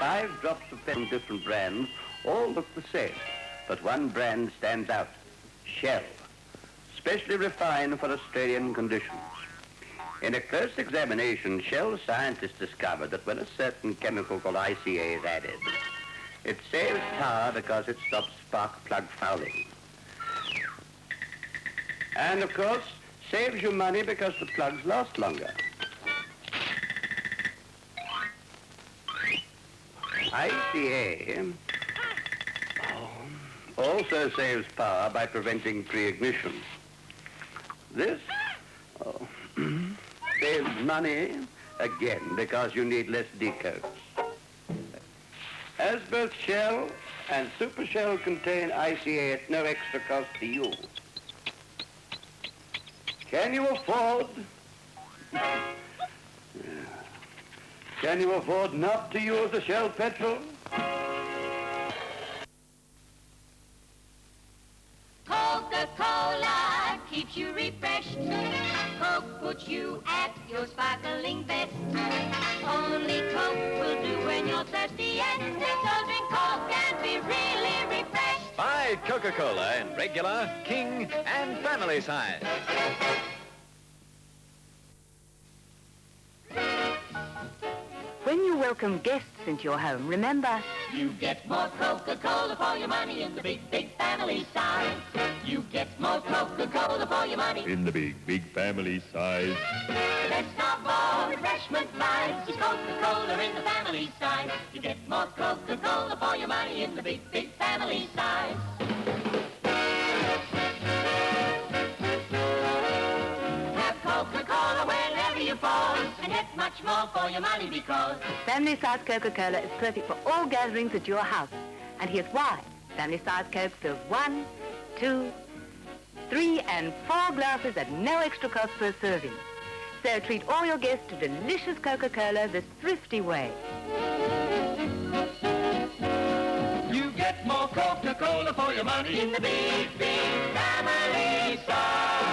5 drops of pen from different brands all look the same, but one brand stands out, Shell, specially refined for Australian conditions. In a close examination, Shell scientists discovered that when a certain chemical called ICA is added, it saves power because it stops spark plug fouling. And of course, saves you money because the plugs last longer. ICA also saves power by preventing pre-ignition. This saves money again because you need less decoats. As both Shell and Super Shell contain ICA at no extra cost to you, can you afford not to use the Shell petrol? Coca-Cola keeps you refreshed. Coke puts you at your sparkling best. Only Coke will do when you're thirsty, and so drink Coke and be really refreshed. Buy Coca-Cola in regular, king, and family size. When you welcome guests into your home, remember, you get more Coca-Cola for your money in the big, big family size. You get more Coca-Cola for your money in the big, big family size. The best of all refreshment flies is Coca-Cola in the family size. You get more Coca-Cola for your money in the big, big family size. Have Coca-Cola wherever you fall and get much more for your money because family-size Coca-Cola is perfect for all gatherings at your house. And here's why. Family-size Coke serves 1, 2, 3, and 4 glasses at no extra cost per serving. So treat all your guests to delicious Coca-Cola the thrifty way. You get more Coca-Cola for your money in the big, big family size.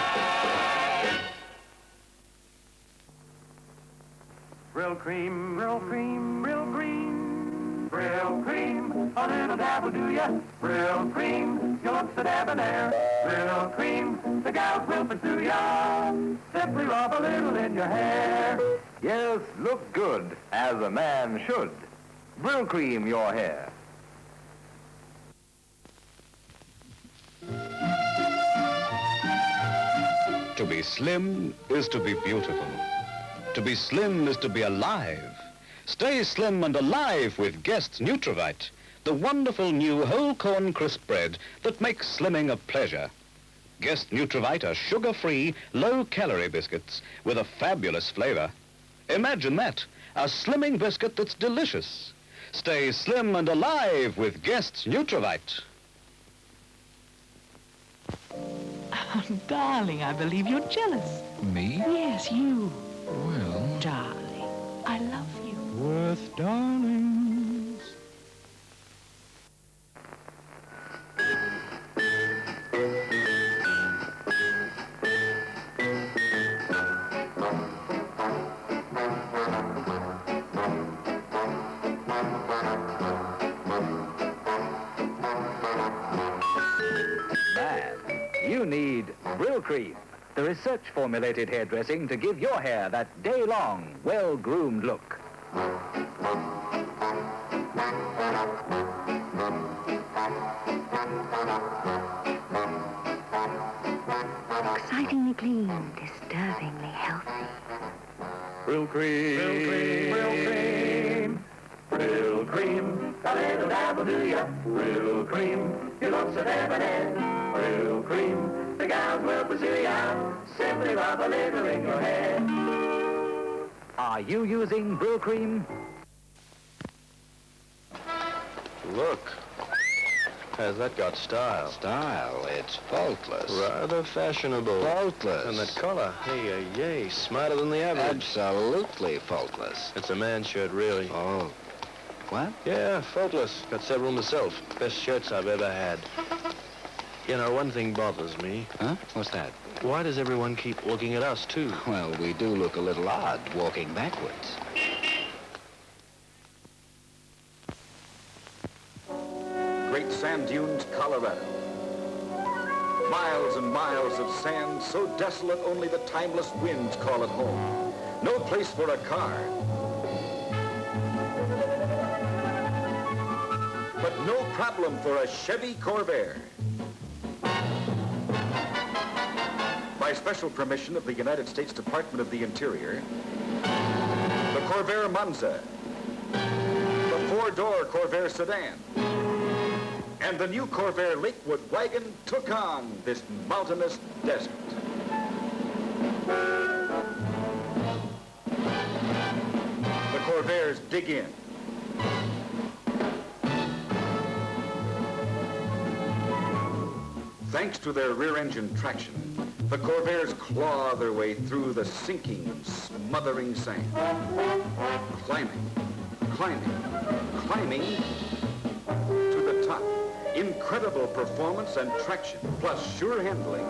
Brill cream, brill cream, brill cream, brill cream, a little dab will do ya. Brill cream, you look so debonair. Brill cream, the gals will pursue ya. Simply rub a little in your hair. Yes, look good, as a man should. Brill cream your hair. To be slim is to be beautiful. To be slim is to be alive. Stay slim and alive with Guest's Nutravite, the wonderful new whole corn crisp bread that makes slimming a pleasure. Guest Nutravite are sugar-free, low-calorie biscuits with a fabulous flavor. Imagine that, a slimming biscuit that's delicious. Stay slim and alive with Guest's Nutravite. Oh, darling, I believe you're jealous. Me? Yes, you. Well... Darling, I love you. Worth darlings. Man, you need Brill Cream, the research-formulated hairdressing to give your hair that day-long, well-groomed look. Excitingly clean, disturbingly healthy. Brill cream, brill cream, brill cream, brill cream, a little dab will do ya. Brill cream, you look so debonair. Brill cream, the gals will pursue ya. Simply rub a little in your hair. Are you using Brill Cream? Look. Has that got style? Style? It's faultless. Rather fashionable. Faultless. And that collar, hey, smarter than the average. Absolutely faultless. It's a man's shirt, really. Oh. What? Yeah, faultless. Got several myself. Best shirts I've ever had. You know, one thing bothers me. Huh? What's that? Why does everyone keep looking at us, too? Well, we do look a little odd walking backwards. Colorado. Miles and miles of sand, so desolate only the timeless winds call it home. No place for a car. But no problem for a Chevy Corvair. By special permission of the United States Department of the Interior, the Corvair Monza, the four-door Corvair sedan, and the new Corvair Lakewood wagon took on this mountainous desert. The Corvairs dig in. Thanks to their rear-engine traction, the Corvairs claw their way through the sinking, smothering sand. Climbing, climbing, climbing to the top. Incredible performance and traction, plus sure handling.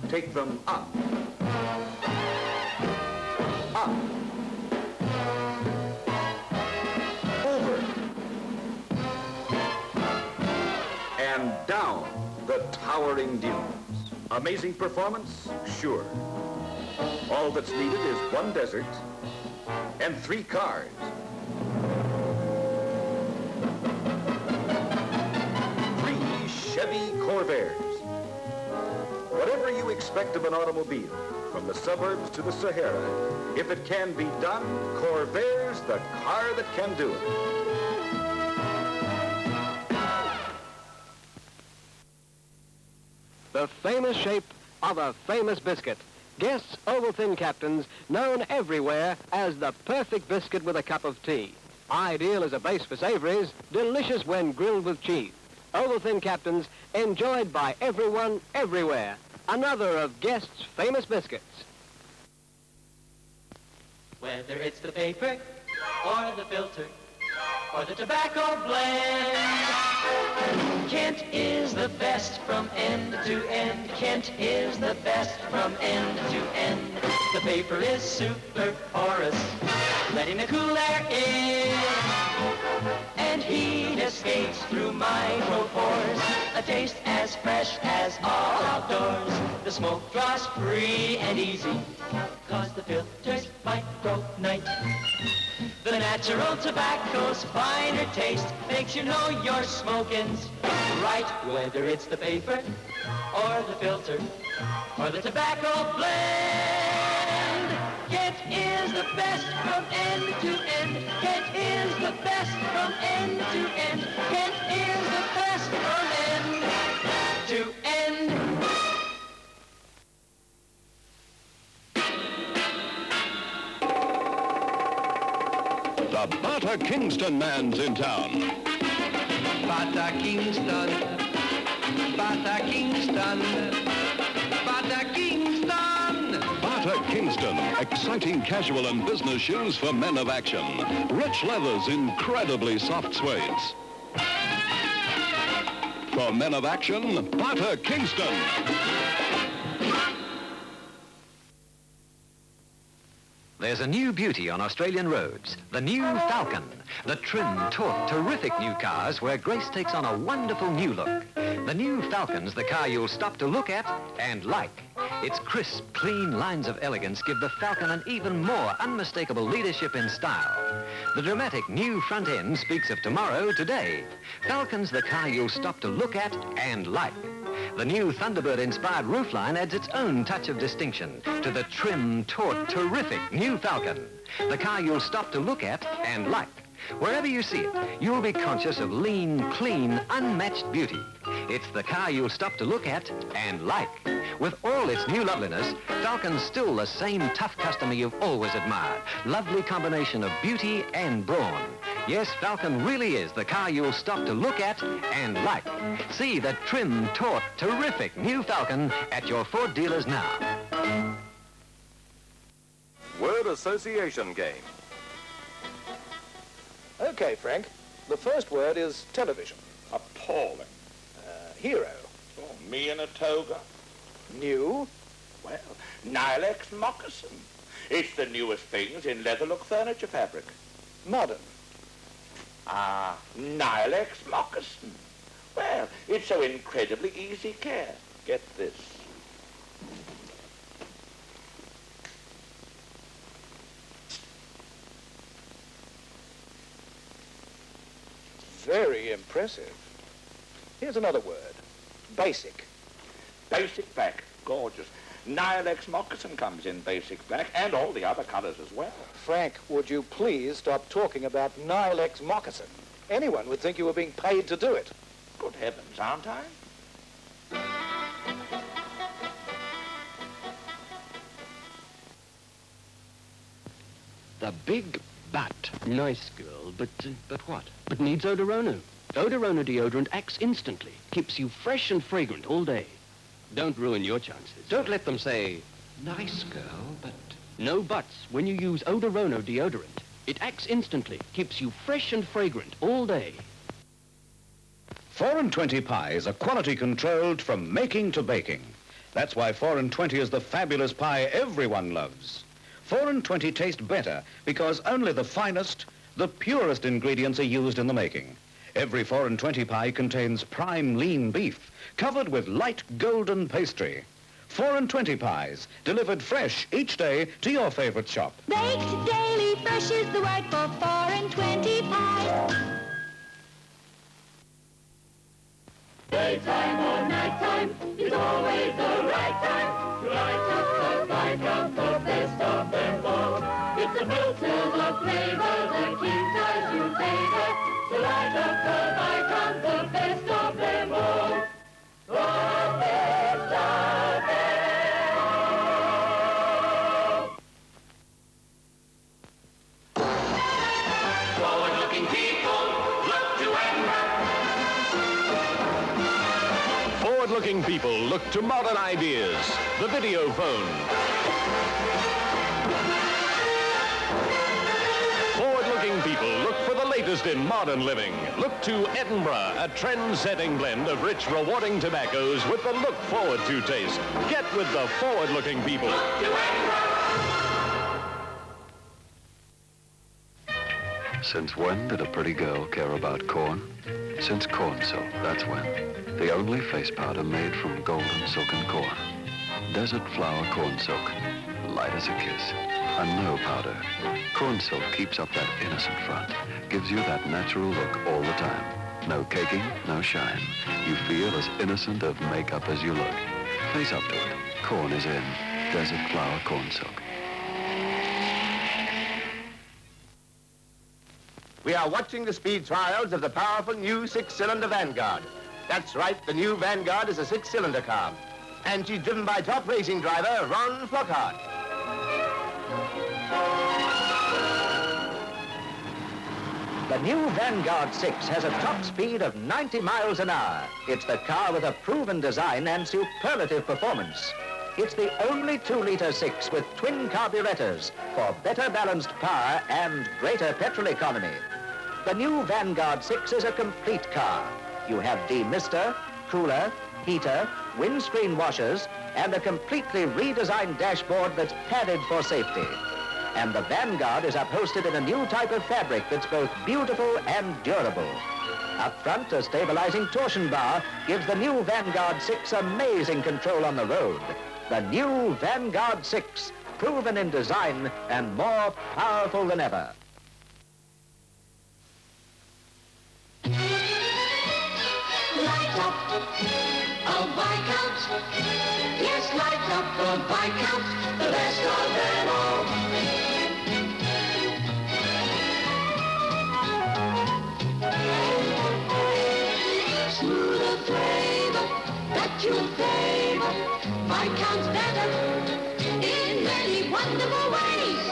Take them up, up, over, and down the towering dunes. Amazing performance? Sure. All that's needed is one desert and 3 cars. 3 Chevy Corvairs. Whatever you expect of an automobile, from the suburbs to the Sahara, if it can be done, Corvair's the car that can do it. The famous shape of a famous biscuit. Guess Ovaltine Captains, known everywhere as the perfect biscuit with a cup of tea. Ideal as a base for savories, delicious when grilled with cheese. Ovaltine Captains, enjoyed by everyone, everywhere. Another of Guest's famous biscuits. Whether it's the paper, or the filter, or the tobacco blend, Kent is the best from end to end. Kent is the best from end to end. The paper is super porous, letting the cool air in, and heat escapes through micropores. A taste as fresh as all outdoors. The smoke draws free and easy, cause the filter's micro-night. The natural tobacco's finer taste makes you know your smoking's right. Whether it's the paper, or the filter, or the tobacco blend, Kent is the best from end to end. Kent is the best from end to end. Kent is the best from end to end. The Butter Kingston man's in town. Butter Kingston, Butter Kingston, Butter Kingston. Butter Kingston, exciting casual and business shoes for men of action. Rich leathers, incredibly soft suedes. For men of action, Butter Kingston. There's a new beauty on Australian roads, the new Falcon. The trim, taut, terrific new cars where grace takes on a wonderful new look. The new Falcon's the car you'll stop to look at and like. Its crisp, clean lines of elegance give the Falcon an even more unmistakable leadership in style. The dramatic new front end speaks of tomorrow, today. Falcon's the car you'll stop to look at and like. The new Thunderbird-inspired roofline adds its own touch of distinction to the trim, taut, terrific new Falcon. The car you'll stop to look at and like. Wherever you see it, you'll be conscious of lean, clean, unmatched beauty. It's the car you'll stop to look at and like. With all its new loveliness, Falcon's still the same tough customer you've always admired. Lovely combination of beauty and brawn. Yes, Falcon really is the car you'll stop to look at and like. See the trim, taut, terrific new Falcon at your Ford dealers now. Word association game. Okay, Frank. The first word is television. Appalling. Hero. Oh, me in a toga. New. Well, Nilex moccasin. It's the newest things in leather-look furniture fabric. Modern. Ah, Nilex moccasin. Well, it's so incredibly easy care. Get this. Very impressive. Here's another word. Basic. Basic black. Gorgeous. Nilex moccasin comes in basic black and all the other colors as well. Frank, would you please stop talking about Nilex moccasin? Anyone would think you were being paid to do it. Good heavens, aren't I? The big bat. Nice girl, but what? But needs Odorono. Odorono deodorant acts instantly. Keeps you fresh and fragrant all day. Don't ruin your chances. Don't let them say, nice girl, but... No buts when you use Odorono deodorant. It acts instantly. Keeps you fresh and fragrant all day. 4 and 20 pies are quality controlled from making to baking. That's why 4 and 20 is the fabulous pie everyone loves. 4 and 20 taste better because only the finest, the purest ingredients are used in the making. Every 4 and 20 pie contains prime lean beef covered with light golden pastry. 4 and 20 pies delivered fresh each day to your favorite shop. Baked daily, fresh is the word for 4 and 20 pies. Daytime or nighttime is always the right time to light up the Viscount, the best of them all. It's the filters of flavor that keeps us you favor. So light up the Viscount, the best of them all. The best of them all. Forward-looking people, look to Forward-looking people look to modern ideas. The video phone. Forward-looking people look for the latest in modern living. Look to Edinburgh, a trend-setting blend of rich, rewarding tobaccos with the look-forward-to taste. Get with the forward-looking people. Look to Since when did a pretty girl care about corn? Since corn silk, that's when. The only face powder made from golden silken corn. Desert flower corn silk, light as a kiss. And no powder. Corn silk keeps up that innocent front, gives you that natural look all the time. No caking, no shine. You feel as innocent of makeup as you look. Face up to it. Corn is in. Desert flower corn silk. We are watching the speed trials of the powerful new 6-cylinder Vanguard. That's right, the new Vanguard is a 6-cylinder car. And she's driven by top racing driver Ron Flockhart. The new Vanguard 6 has a top speed of 90 miles an hour. It's the car with a proven design and superlative performance. It's the only 2-liter 6 with twin carburetors for better balanced power and greater petrol economy. The new Vanguard 6 is a complete car. You have demister, cooler, heater, windscreen washers, and a completely redesigned dashboard that's padded for safety. And the Vanguard is upholstered in a new type of fabric that's both beautiful and durable. Up front, a stabilizing torsion bar gives the new Vanguard 6 amazing control on the road. The new Vanguard 6, proven in design and more powerful than ever. Light up a Viscount. Yes, light up the Viscount, the best of them all. Smoother flavor that you'll favor. Viscount's better in many wonderful ways.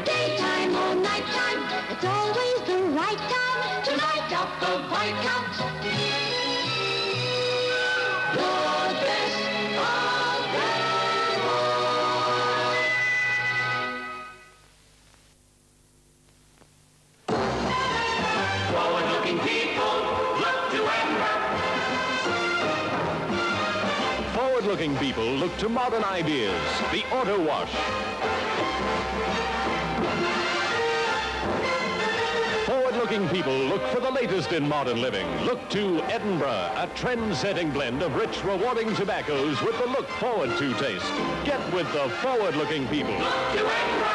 Daytime or nighttime, it's always the right time to light up the Viscount. The best of them all. forward-looking people look to modern ideas, the auto wash. Forward-looking people look for the latest in modern living. Look to Edinburgh, a trend-setting blend of rich, rewarding tobaccos with the look-forward-to taste. Get with the forward-looking people. Look to Edinburgh.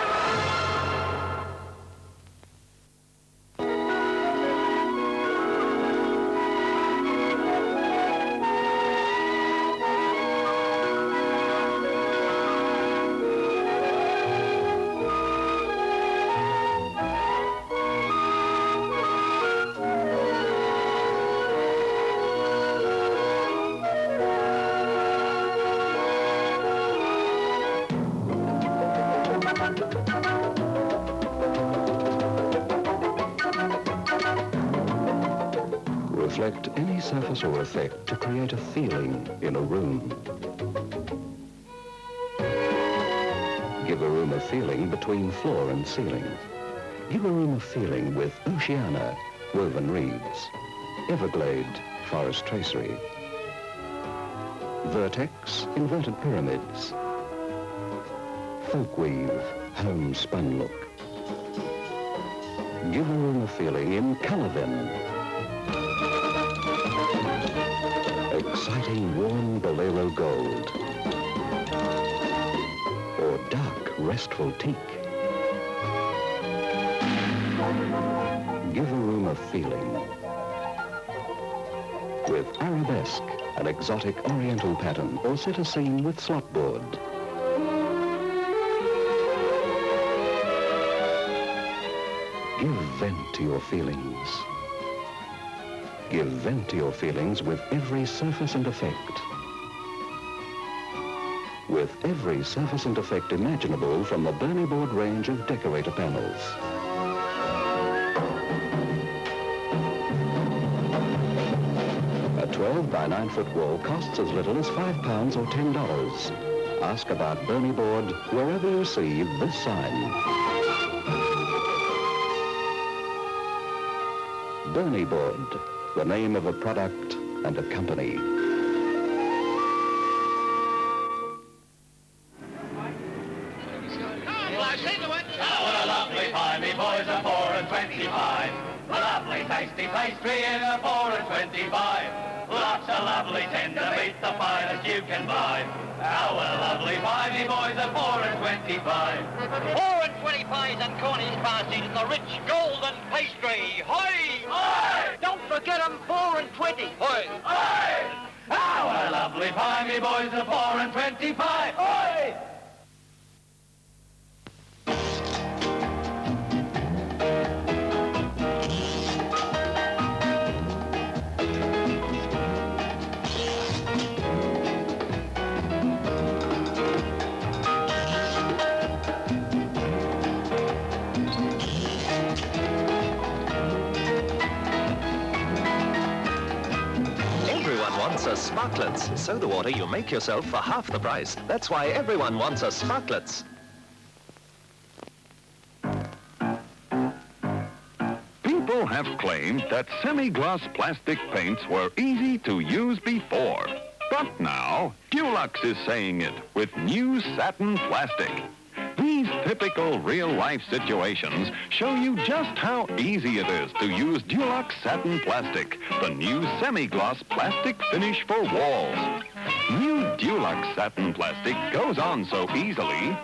Reflect any surface or effect to create a feeling in a room. Give a room a feeling between floor and ceiling. Give a room a feeling with Oceana, woven reeds, Everglade, forest tracery, Vertex, inverted pyramids, Folkweave, homespun look. Give a room a feeling in color then. Exciting warm bolero gold, or dark restful teak. Give a room a feeling with arabesque, an exotic oriental pattern, or set a scene with slopboard. Give vent to your feelings. Give vent to your feelings with every surface and effect. With every surface and effect imaginable from the Bernie board range of decorator panels. A 12 by 9 foot wall costs as little as £5 or $10. Ask about Bernie board wherever you see this sign. Bernie board, the name of a product and a company. What a lovely pie, me boys are 4 and 25. A lovely tasty pastry in a 4 and 25. Lots of lovely tender meat, the finest you can buy. Oh, what a lovely pie, me boys are 4 and 25. 4 and 25s and Cornish pasties and the rich golden pastry. Hoi! Aye! Don't forget 'em 4 and 20. Hoi! Aye! Oh, what a lovely pie, me boys are 4 and 25. Aye! A Sparklets. Soda water you make yourself for half the price. That's why everyone wants a Sparklets. People have claimed that semi-gloss plastic paints were easy to use before. But now, Dulux is saying it with new satin plastic. These typical real-life situations show you just how easy it is to use Dulux Satin Plastic, the new semi-gloss plastic finish for walls. New Dulux Satin Plastic goes on so easily,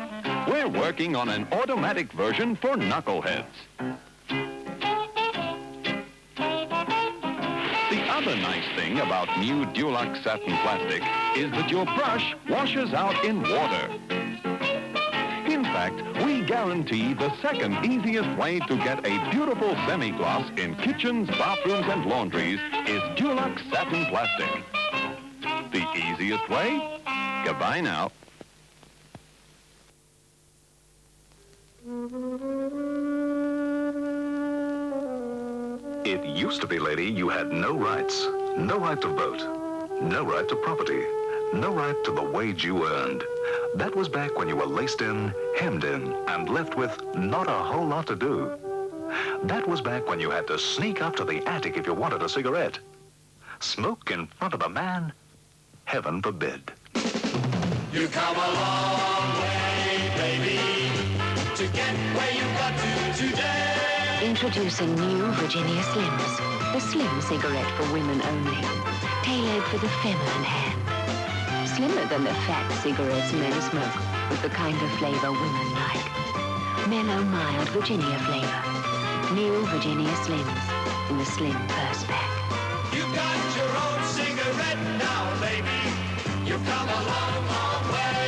we're working on an automatic version for knuckleheads. The other nice thing about new Dulux Satin Plastic is that your brush washes out in water. In fact, we guarantee the second easiest way to get a beautiful semi-gloss in kitchens, bathrooms, and laundries is Dulux Satin Plastic. The easiest way? Goodbye now. It used to be, lady, you had no rights. No right to vote. No right to property. No right to the wage you earned. That was back when you were laced in, hemmed in, and left with not a whole lot to do. That was back when you had to sneak up to the attic if you wanted a cigarette. Smoke in front of a man? Heaven forbid. You've come a long way, baby, to get where you got to today. Introducing new Virginia Slims, the slim cigarette for women only, tailored for the feminine hand. Slimmer than the fat cigarettes men smoke, with the kind of flavor women like. Mellow, mild Virginia flavor. New Virginia Slims in the slim purse pack. You've got your own cigarette now, baby. You've come a long, long way.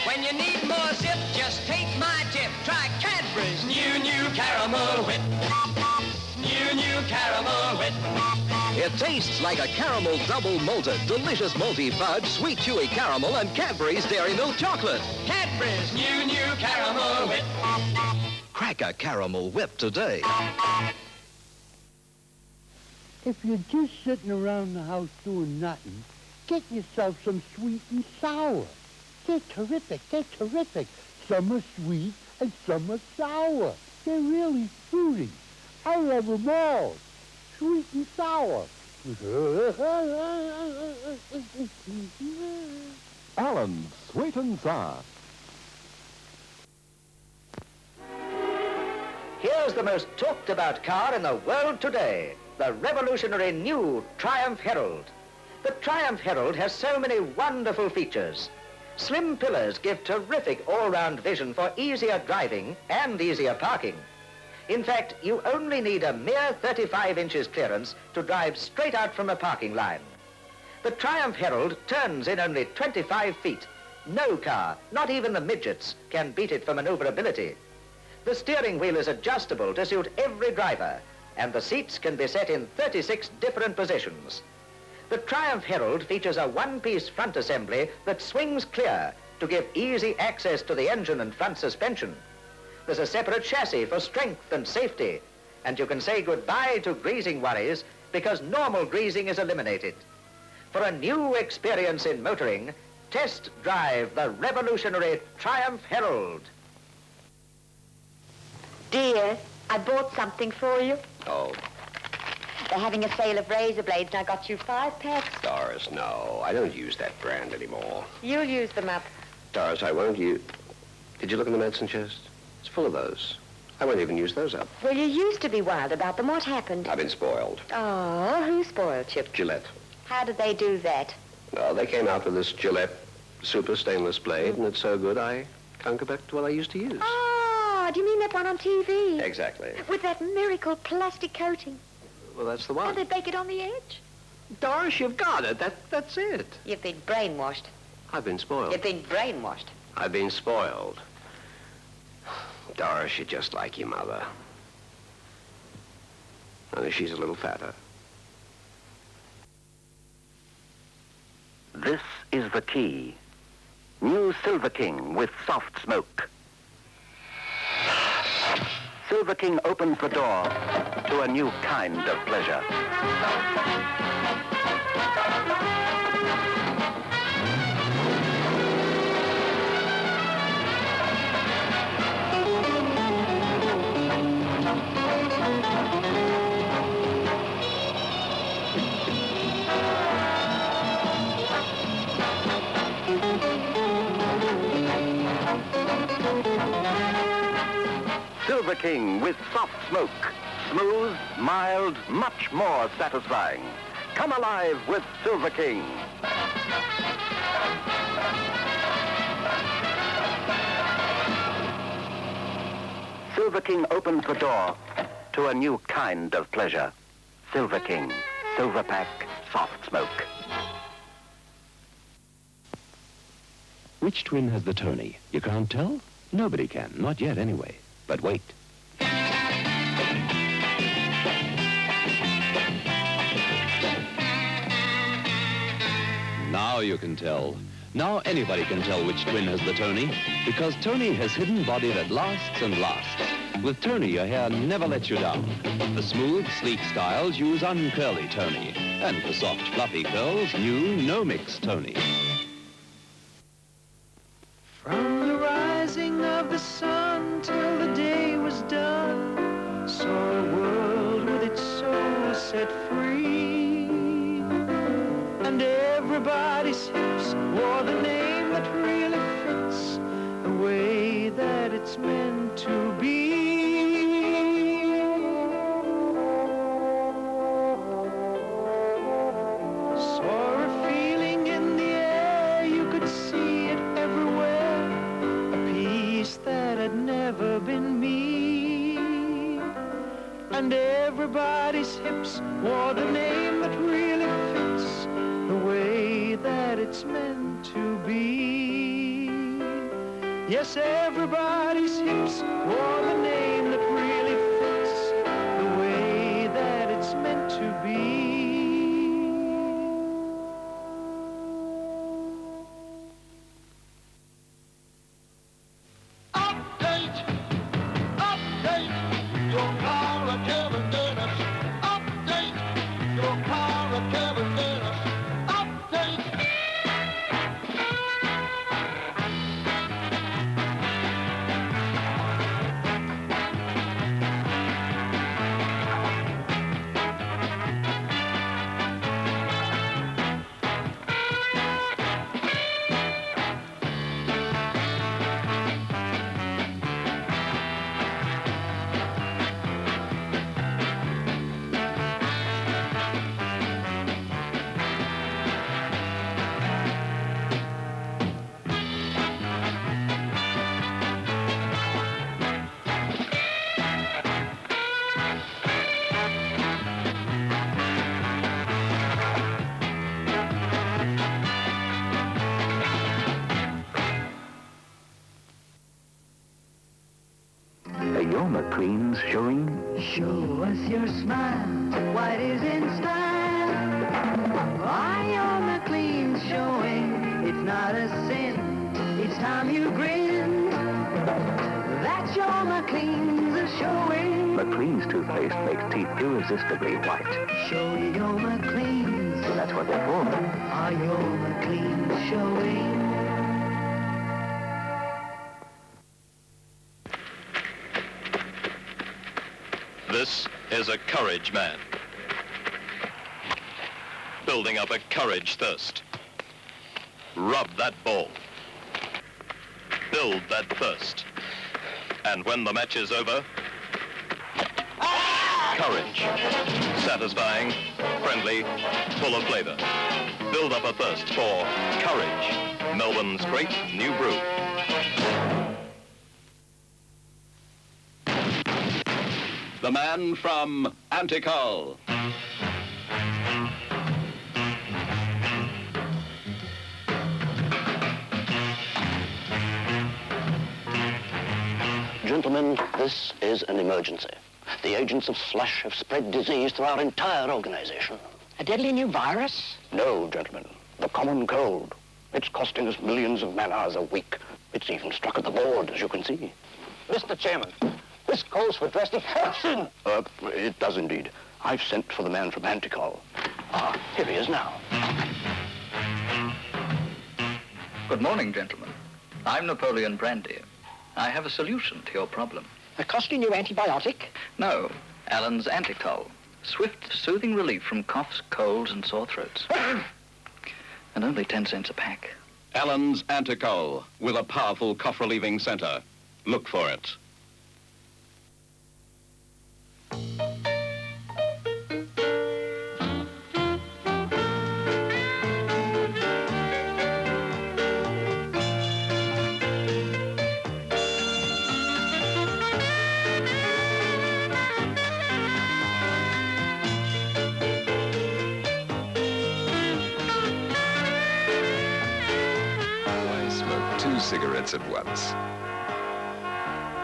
When you need more zip, just take my tip. Try Cadbury's new caramel whip. New caramel whip. It tastes like a caramel double malted, delicious malty fudge, sweet chewy caramel, and Cadbury's Dairy Milk Chocolate. Cadbury's new caramel whip. Crack a caramel whip today. If you're just sitting around the house doing nothing, get yourself some sweet and sour. They're terrific, they're terrific. Some are sweet and some are sour. They're really fruity. I love them all. Sweet and sour. Allen's Sweet and Sour. Here's the most talked about car in the world today, the revolutionary new Triumph Herald. The Triumph Herald has so many wonderful features. Slim pillars give terrific all-round vision for easier driving and easier parking. In fact, you only need a mere 35 inches clearance to drive straight out from a parking line. The Triumph Herald turns in only 25 feet. No car, not even the midgets, can beat it for maneuverability. The steering wheel is adjustable to suit every driver, and the seats can be set in 36 different positions. The Triumph Herald features a one-piece front assembly that swings clear to give easy access to the engine and front suspension. There's a separate chassis for strength and safety, and you can say goodbye to greasing worries because normal greasing is eliminated. For a new experience in motoring, test drive the revolutionary Triumph Herald. Dear, I bought something for you. Oh, They're having a sale of razor blades, and I got you 5 packs. Doris, no. I don't use that brand anymore. You'll use them up. Doris, I won't use... Did you look in the medicine chest? It's full of those. I won't even use those up. Well, you used to be wild about them. What happened? I've been spoiled. Oh, who spoiled you? Gillette. How did they do that? No, they came out with this Gillette super stainless blade, and it's so good I can't go back to what I used to use. Oh, do you mean that one on TV? Exactly. With that miracle plastic coating. Well, that's the one. And they bake it on the edge. Doris, you've got it. That's it. You've been brainwashed. I've been spoiled. You've been brainwashed. I've been spoiled. Doris, you're just like your mother. Only she's a little fatter. This is the key. New Silver King with soft smoke. Silver King opens the door to a new kind of pleasure. Silver King with soft smoke. Smooth, mild, much more satisfying. Come alive with Silver King. Silver King opens the door to a new kind of pleasure. Silver King, Silver Pack, soft smoke. Which twin has the Tony? You can't tell? Nobody can, not yet anyway. But wait. Now you can tell. Now anybody can tell which twin has the Tony, because Tony has hidden body that lasts and lasts. With Tony, your hair never lets you down. The smooth, sleek styles use uncurly Tony. And for soft, fluffy curls, new no-mix Tony. From the rising of the sun till the day was done, and everybody's hips wore the name that really fits the way that it's meant to be. Saw a feeling in the air, you could see it everywhere, a piece that had never been me. And everybody's hips wore the name that really fits the way that it's meant to be. Yes, everybody's hips wore the name that really fits the way that it's meant to be. Update, your car at Kevin Dennis. Update, your car at Kevin Dennis. Update. Are your McLean's showing? Show us your smile, white is in style. Are your McLean's showing? It's not a sin, each time you grin. That's your McLean's a-showing. McLean's toothpaste makes teeth irresistibly white. Show your McLean's. That's what they're for. Are your McLean's showing? This is a courage man, building up a courage thirst. Rub that ball. Build that thirst. And when the match is over, courage. Satisfying, friendly, full of flavor. Build up a thirst for courage, Melbourne's great new brew. The man from Antical. Gentlemen, this is an emergency. The agents of slush have spread disease through our entire organization. A deadly new virus? No, gentlemen. The common cold. It's costing us millions of man-hours a week. It's even struck at the board, as you can see. Mr. Chairman, this calls for drastic action. It does indeed. I've sent for the man from Antical. Ah, here he is now. Good morning, gentlemen. I'm Napoleon Brandy. I have a solution to your problem. A costly new antibiotic? No, Allen's Anticol. Swift, soothing relief from coughs, colds, and sore throats. And only 10 cents a pack. Allen's Anticol, with a powerful cough-relieving center. Look for it. Cigarettes at once.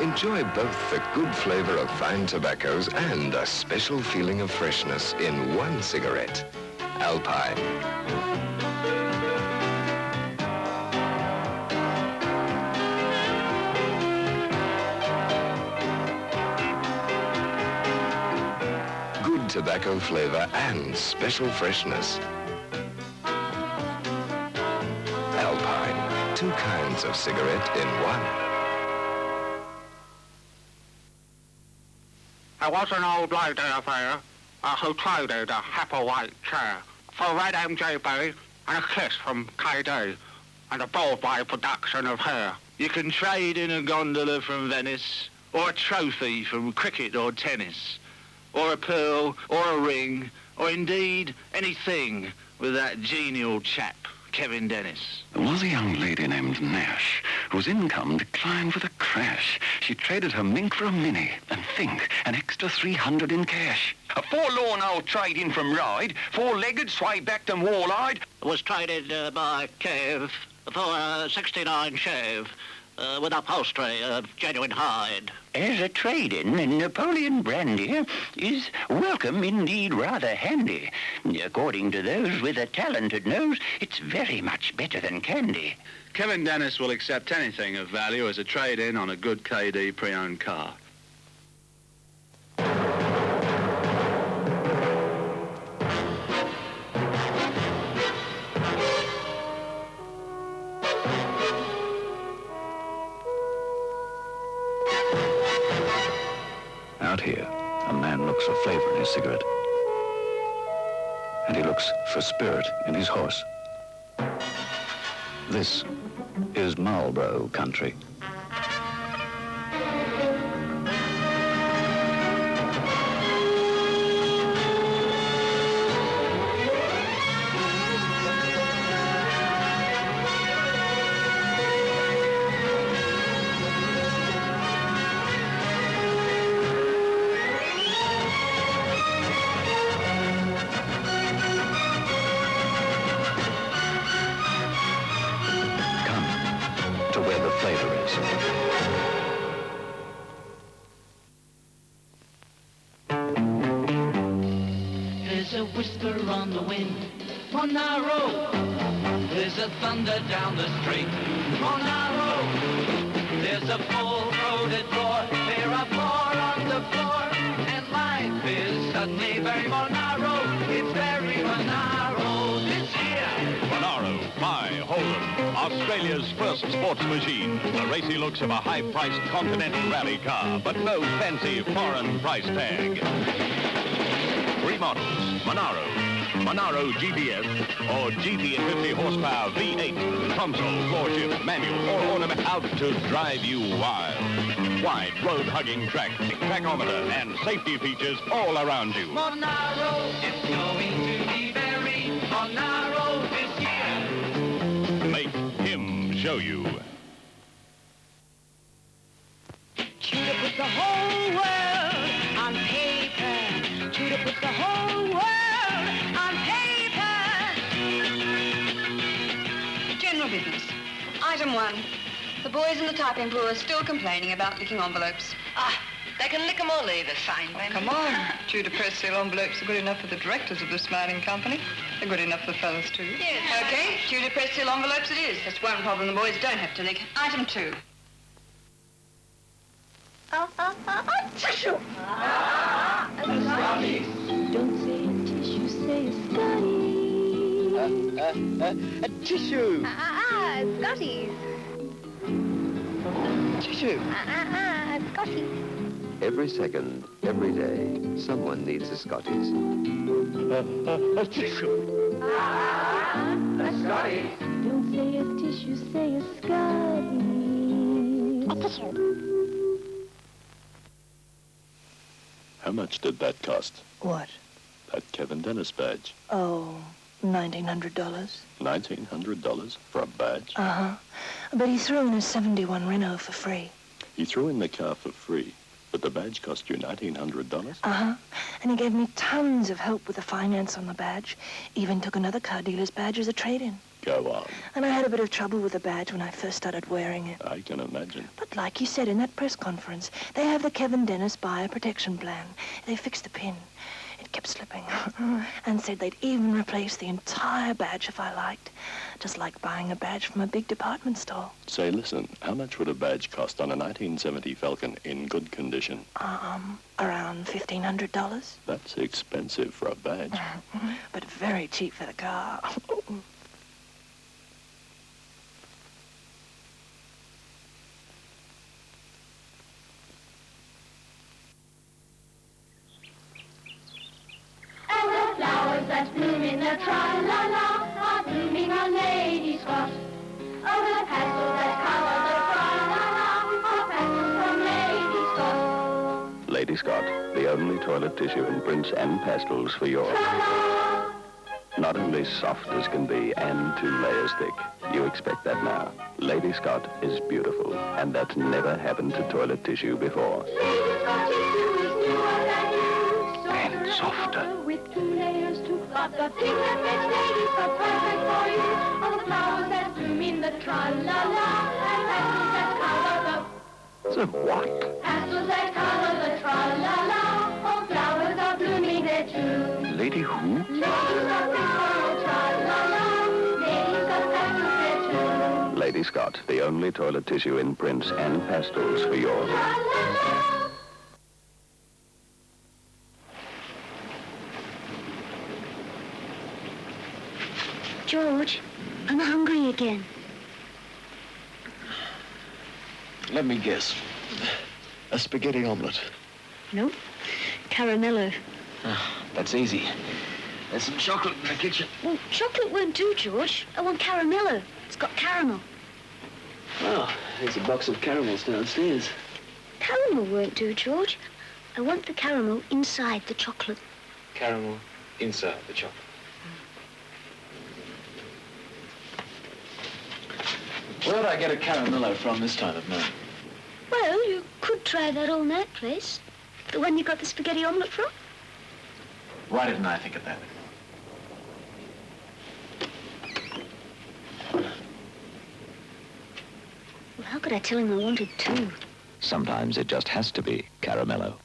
Enjoy both the good flavor of fine tobaccos and a special feeling of freshness in one cigarette. Alpine. Good tobacco flavor and special freshness. Alpine. 2 kinds of cigarette in one. There was an old lady affair who traded a Hepplewhite chair for red MGB and a kiss from KD, and a Broadway production of Hair. You can trade in a gondola from Venice, or a trophy from cricket or tennis, or a pearl, or a ring, or indeed anything with that genial chap, Kevin Dennis. There was a young lady named Nash whose income declined with a crash. She traded her mink for a mini, and think, an extra 300 in cash. A forlorn old trade-in from Ride, four-legged, sway-backed and wall-eyed. Was traded by Kev for 69 shave, with upholstery of genuine hide. As a trade-in, Napoleon brandy is welcome, indeed rather handy. According to those with a talented nose, it's very much better than candy. Kevin Dennis will accept anything of value as a trade-in on a good KD pre-owned car. Out here, a man looks for flavor in his cigarette. And he looks for spirit in his horse. This is Marlboro country. To where the flavor is. There's a whisper on the wind, Monaro. There's a thunder down the street, Monaro. There's a full-throated roar, there are four on the floor, and life is suddenly very Monaro. It's very Monaro this year. Monaro by Holden, Australia's first sports machine. The racy looks of a high-priced Continental rally car, but no fancy foreign price tag. Three models, Monaro GBS, or GT 50 horsepower V8, console, floor shift, manual, or ornament, out to drive you wild. Wide road-hugging track, tachometer, and safety features all around you. Monaro, it's going to be very Monaro this year. Make him show you. Tudor put the whole world on paper. Tudor put the whole world on paper. General business. Item 1. The boys in the typing pool are still complaining about licking envelopes. They can lick them all either fine, baby. Come on. Tudor press seal envelopes are good enough for the directors of the Smiling Company. They're good enough for fellas, too. Yes. Okay, Tudor press seal envelopes it is. That's one problem the boys don't have to lick. Item 2. Tissue! Don't say a tissue, say a Scotty. A tissue. Scotties. Tissue. Scotties. Every second, every day, someone needs a Scotties. A tissue. A Scotties. Don't say a tissue, say a Scotty. A tissue. How much did that cost? What? That Kevin Dennis badge. Oh, $1,900. $1,900 for a badge? Uh-huh. But he threw in a 71 Renault for free. He threw in the car for free, but the badge cost you $1,900? Uh-huh. And he gave me tons of help with the finance on the badge. Even took another car dealer's badge as a trade-in. Go on. And I had a bit of trouble with the badge when I first started wearing it. I can imagine. But like he said in that press conference, they have the Kevin Dennis buyer protection plan. They fixed the pin. It kept slipping. And said they'd even replace the entire badge if I liked. Just like buying a badge from a big department store. Say, listen, how much would a badge cost on a 1970 Falcon in good condition? Around $1,500. That's expensive for a badge. But very cheap for the car. And the flowers that bloom in the tra-la-la are blooming Lady Scott, the only toilet tissue in prints and pastels for your... Not only soft as can be and 2 layers thick. You expect that now. Lady Scott is beautiful, and that's never happened to toilet tissue before. And softer. With 2 layers to cut the thing that makes Lady Scott perfect for you. All the flowers that bloom in the tra-la-la, and pastels that color the... So what? Pastels that color the tra-la-la, all flowers are blooming there too. Lady who? Lady Scott is for tra-la-la, Lady Scott pastels there too. Lady Scott, the only toilet tissue in prints and pastels for your... Tra-la-la. George, I'm hungry again. Let me guess. A spaghetti omelet. Nope. Caramello. That's easy. There's some chocolate in the kitchen. Well, chocolate won't do, George. I want caramello. It's got caramel. Well, there's a box of caramels downstairs. Caramel won't do, George. I want the caramel inside the chocolate. Caramel inside the chocolate. Where'd I get a caramello from this time of night? Well, you could try that all-night place. The one you got the spaghetti omelette from. Why didn't I think of that? Well, how could I tell him I wanted 2? Sometimes it just has to be caramello.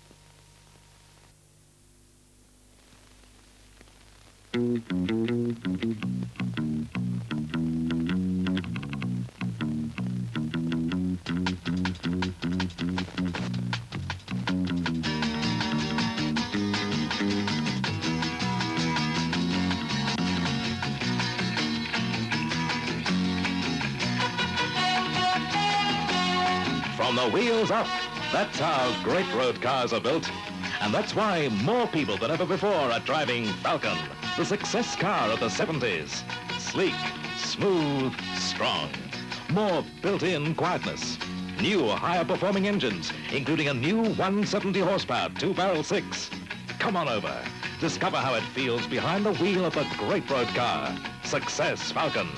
From the wheels up, that's how great road cars are built. And that's why more people than ever before are driving Falcon, the success car of the 70s. Sleek, smooth, strong. More built-in quietness. New, higher-performing engines, including a new 170 horsepower 2-barrel 6. Come on over. Discover how it feels behind the wheel of the great road car. Success Falcon.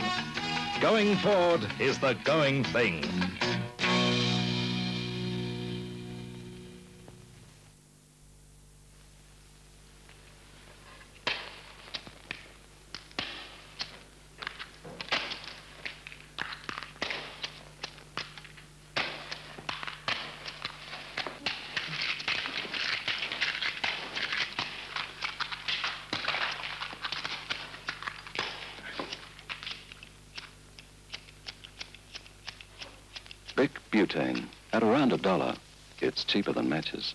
Going Ford is the going thing. Bic butane, at around $1. It's cheaper than matches.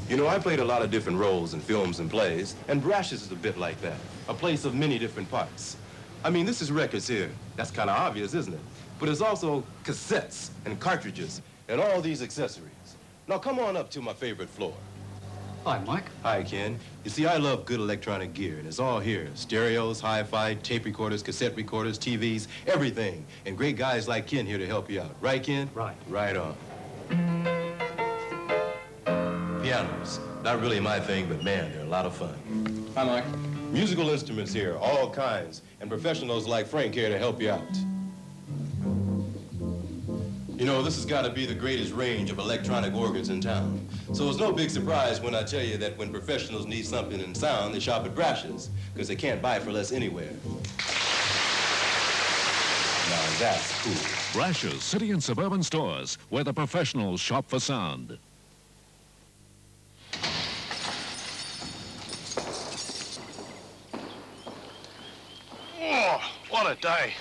You know, I played a lot of different roles in films and plays, and Brashes is a bit like that, a place of many different parts. I mean, this is records here. That's kind of obvious, isn't it? But there's also cassettes and cartridges and all these accessories. Now, come on up to my favorite floor. Hi, Mike. Hi, Ken. You see, I love good electronic gear, and it's all here. Stereos, hi-fi, tape recorders, cassette recorders, TVs, everything. And great guys like Ken here to help you out. Right, Ken? Right. Right on. Pianos. Not really my thing, but man, they're a lot of fun. Hi, Mike. Musical instruments here, all kinds, and professionals like Frank here to help you out. You know, this has got to be the greatest range of electronic organs in town. So it's no big surprise when I tell you that when professionals need something in sound, they shop at Brashes, because they can't buy for less anywhere. Now that's cool. Brashes, city and suburban stores, where the professionals shop for sound. Oh, what a day.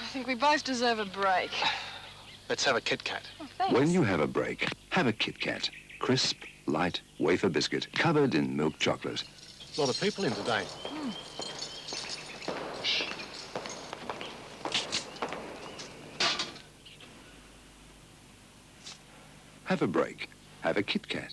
I think we both deserve a break. Let's have a Kit Kat. Oh, thanks. When you have a break, have a Kit Kat. Crisp, light, wafer biscuit, covered in milk chocolate. A lot of people in today. Have a break. Have a Kit Kat.